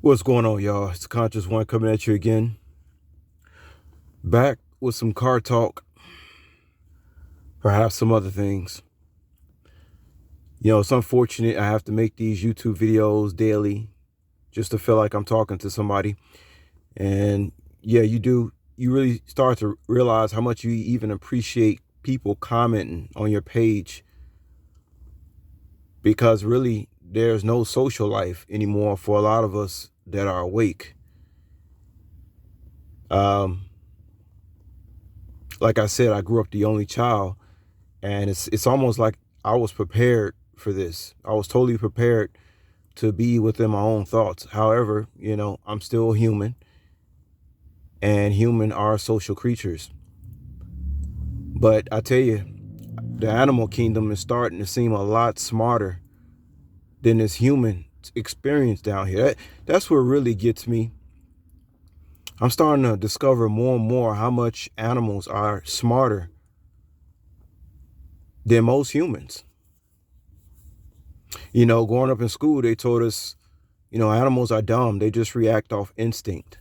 What's going on, y'all? It's Conscious One coming at you again. Back with some car talk, perhaps some other things. It's unfortunate I have to make these YouTube videos daily just to feel like I'm talking to somebody. And yeah, you really start to realize how much you even appreciate people commenting on your page, because really there's no social life anymore for a lot of us that are awake. Um, like I said, I grew up the only child. And it's almost like I was prepared for this. I was totally prepared to be within my own thoughts. However, I'm still human, and human are social creatures. But I tell you, the animal kingdom is starting to seem a lot smarter than this human experience down here. That's what really gets me. I'm starting to discover more and more how much animals are smarter than most humans. Growing up in school, they told us, animals are dumb. They just react off instinct.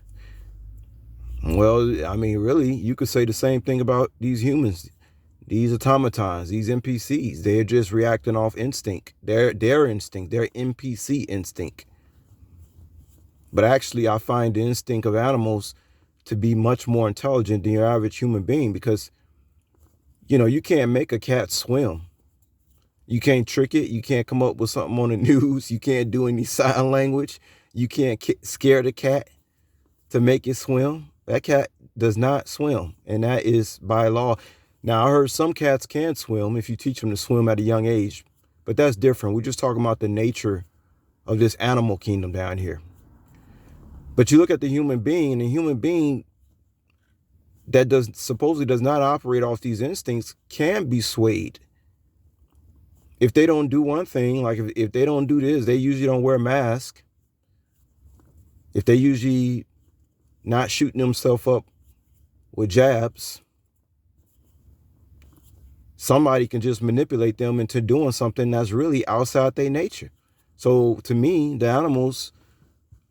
Well, I mean, really, you could say the same thing about these humans, these automatons, these NPCs. They're just reacting off instinct, their instinct, their NPC instinct. But actually, I find the instinct of animals to be much more intelligent than your average human being, because, you can't make a cat swim. You can't trick it. You can't come up with something on the news. You can't do any sign language. You can't scare the cat to make it swim. That cat does not swim, and that is by law. Now, I heard some cats can swim if you teach them to swim at a young age, but that's different. We're just talking about the nature of this animal kingdom down here. But you look at the human being, and the human being that supposedly does not operate off these instincts can be swayed. If they don't do one thing, like if they don't do this, they usually don't wear a mask. If they usually not shooting themselves up with jabs, somebody can just manipulate them into doing something that's really outside their nature. So to me, the animals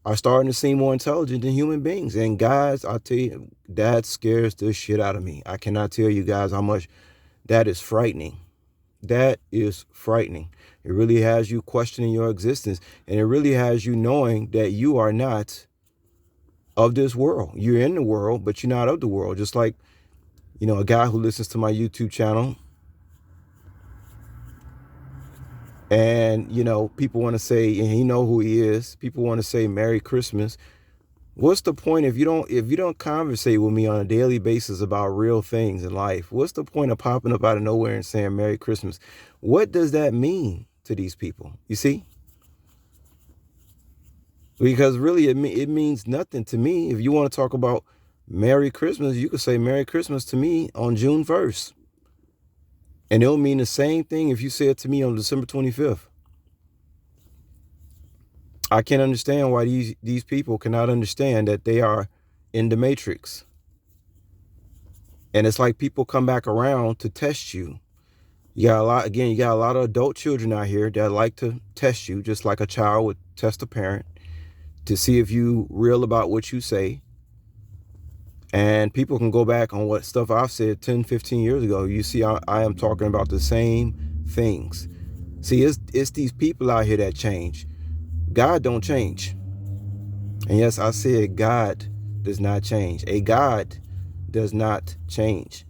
are starting to seem more intelligent than human beings. And guys, I tell you, that scares the shit out of me. I cannot tell you guys how much that is frightening. That is frightening. It really has you questioning your existence, and it really has you knowing that you are not of this world. You're in the world, but you're not of the world. Just like, a guy who listens to my YouTube channel, and, people want to say, and he know who he is. People want to say Merry Christmas. What's the point if you don't conversate with me on a daily basis about real things in life? What's the point of popping up out of nowhere and saying Merry Christmas? What does that mean to these people? You see? Because really it means nothing to me. If you want to talk about Merry Christmas, you could say Merry Christmas to me on June 1st. And it'll mean the same thing if you say it to me on December 25th. I can't understand why these people cannot understand that they are in the matrix. And it's like people come back around to test you. You got a lot of adult children out here that like to test you, just like a child would test a parent, to see if you real about what you say. And people can go back on what stuff I've said 10, 15 years ago. You see, I am talking about the same things. See, it's these people out here that change. God don't change. And yes, I said God does not change. A God does not change.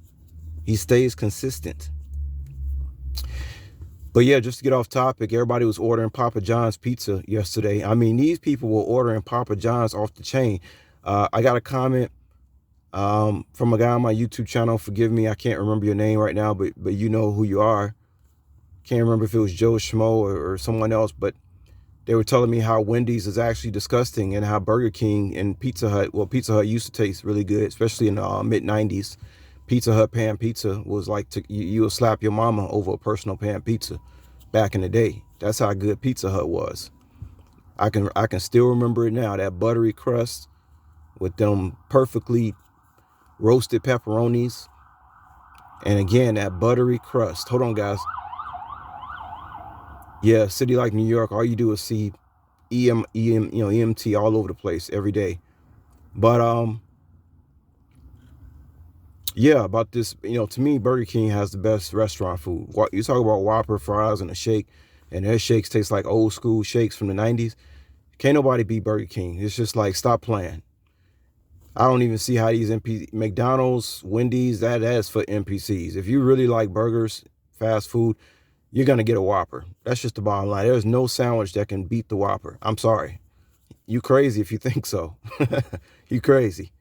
He stays consistent. But yeah, just to get off topic, everybody was ordering Papa John's pizza yesterday. I mean, these people were ordering Papa John's off the chain. I got a comment from a guy on my YouTube channel. Forgive me, I can't remember your name right now, but you know who you are. Can't remember if it was Joe Schmo or someone else, but they were telling me how Wendy's is actually disgusting, and how Burger King and Pizza Hut used to taste really good, especially in the mid-90s. Pizza Hut pan pizza was like you would slap your mama over a personal pan pizza back in the day. That's how good Pizza Hut was. I can still remember it now, that buttery crust with them perfectly roasted pepperonis. And again, that buttery crust. Hold on, guys. Yeah, city like New York, all you do is see EMT all over the place every day. But yeah, about this, to me, Burger King has the best restaurant food. What you talk about, Whopper fries and a shake, and their shakes taste like old school shakes from the 90s. Can't nobody beat Burger King. It's just like, stop playing. I don't even see how these McDonald's, Wendy's, that's for NPCs. If you really like burgers, fast food, you're gonna get a Whopper. That's just the bottom line. There's no sandwich that can beat the Whopper. I'm sorry. You crazy if you think so. You crazy.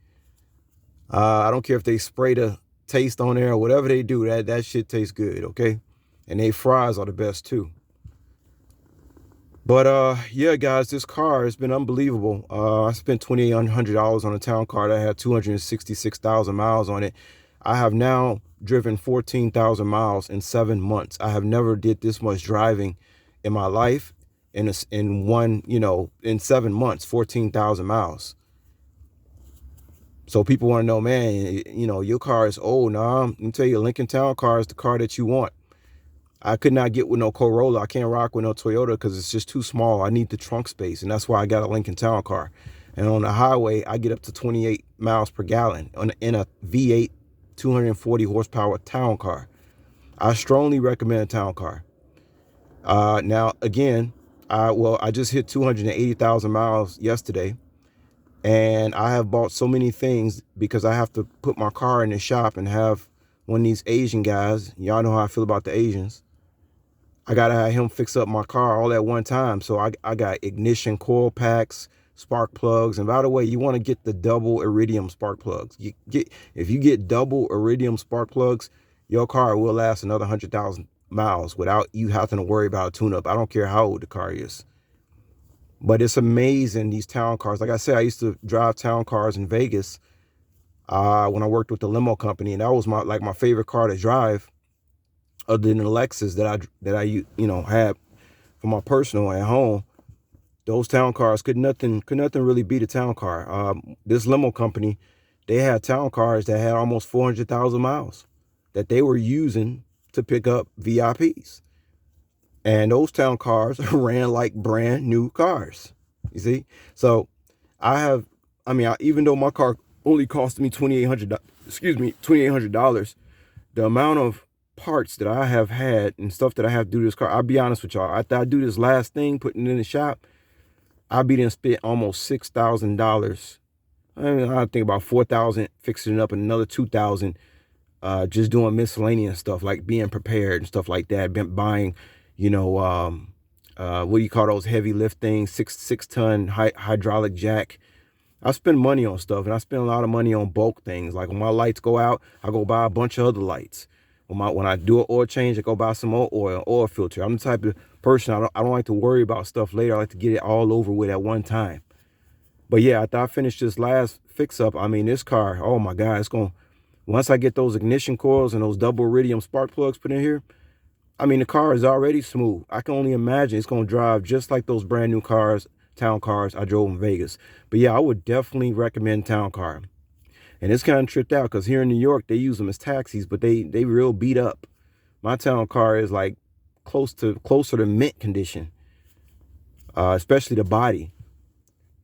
I don't care if they spray the taste on there or whatever they do. That shit tastes good, okay? And they fries are the best too. But yeah, guys, this car has been unbelievable. I spent $2,800 on a town car that had 266,000 miles on it. I have now driven 14,000 miles in 7 months. I have never did this much driving in my life in 7 months, 14,000 miles. So people want to know, man, your car is old. Nah, let me tell you, Lincoln Town Car is the car that you want. I could not get with no Corolla. I can't rock with no Toyota because it's just too small. I need the trunk space, and that's why I got a Lincoln Town Car. And on the highway, I get up to 28 miles per gallon in a V8 240 horsepower town car. I strongly recommend a town car. Now, again, I just hit 280,000 miles yesterday, and I have bought so many things because I have to put my car in the shop and have one of these Asian guys. Y'all know how I feel about the Asians. I gotta have him fix up my car all at one time. So I got ignition coil packs, spark plugs. And by the way, you want to get the double iridium spark plugs. If you get double iridium spark plugs, your car will last another 100,000 miles without you having to worry about a tune-up. I don't care how old the car is. But it's amazing, these town cars. Like I said, I used to drive town cars in Vegas when I worked with the limo company, and that was my favorite car to drive, other than the Lexus that I had for my personal at home. Those town cars could nothing really beat a town car. This limo company, they had town cars that had almost 400,000 miles that they were using to pick up VIPs. And those town cars ran like brand new cars, you see? So even though my car only cost me $2,800, the amount of parts that I have had and stuff that I have to do to this car, I'll be honest with y'all, after I do this last thing, putting it in the shop, I'll be done spent almost $6,000. I think about $4,000 fixing it up and another $2,000 just doing miscellaneous stuff like being prepared and stuff like that. Been buying, what do you call those heavy lift things, six ton hydraulic jack. I spend money on stuff, and I spend a lot of money on bulk things. Like when my lights go out, I go buy a bunch of other lights. When I do an oil change, I go buy some more oil filter. I'm the type of person, I don't like to worry about stuff later. I like to get it all over with at one time. But yeah, after I finish this last fix up, this car, oh my God, once I get those ignition coils and those double iridium spark plugs put in here, the car is already smooth. I can only imagine it's going to drive just like those brand new town cars I drove in Vegas. But yeah, I would definitely recommend town car. And it's kind of tripped out because here in New York, they use them as taxis, but they real beat up. My town car is like closer to mint condition, especially the body.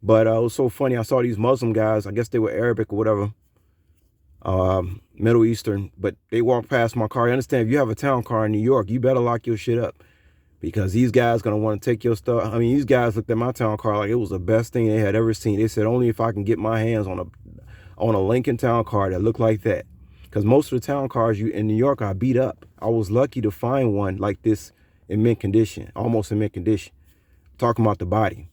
But it was so funny. I saw these Muslim guys. I guess they were Arabic or whatever, Middle Eastern, but they walked past my car. I understand if you have a town car in New York, you better lock your shit up because these guys going to want to take your stuff. These guys looked at my town car like it was the best thing they had ever seen. They said, only if I can get my hands on a Lincoln Town Car that looked like that. Because most of the town cars in New York are beat up. I was lucky to find one like this in mint condition, almost in mint condition. Talking about the body.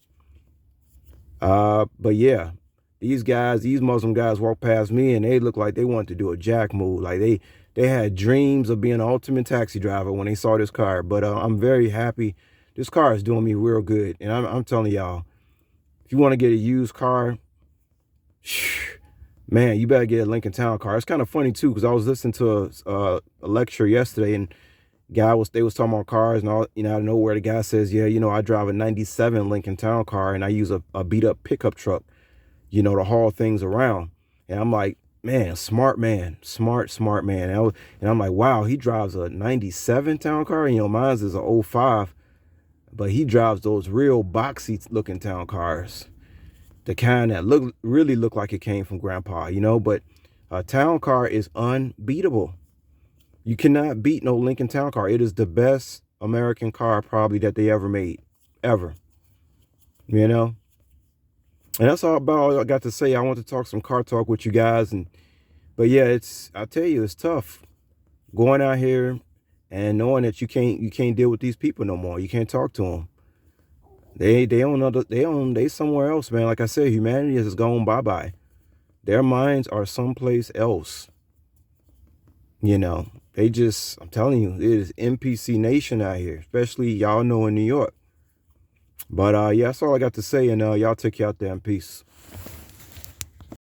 But yeah, these Muslim guys walked past me and they looked like they wanted to do a jack move. Like they had dreams of being an ultimate taxi driver when they saw this car. But I'm very happy. This car is doing me real good. And I'm telling y'all, if you want to get a used car, man, you better get a Lincoln Town Car. It's kind of funny too, because I was listening to a lecture yesterday, and they was talking about cars, and all, out of nowhere, the guy says, yeah, I drive a 97 Lincoln Town Car, and I use a beat up pickup truck, to haul things around. And I'm like, man, smart man. And I'm like, wow, he drives a 97 Town Car. Mine's is a 05 But he drives those real boxy looking town cars, the kind that really look like it came from grandpa, you know. But a town car is unbeatable. You cannot beat no Lincoln Town Car. It is the best American car probably that they ever made, ever. You know, and that's all I got to say. I want to talk some car talk with you guys, but yeah, I tell you, it's tough going out here and knowing that you can't deal with these people no more. You can't talk to them. They somewhere else, man. Like I said, humanity has gone bye-bye. Their minds are someplace else. You know, I'm telling you, it is NPC nation out here, especially y'all know in New York. But yeah, that's all I got to say, and y'all take you out there in peace.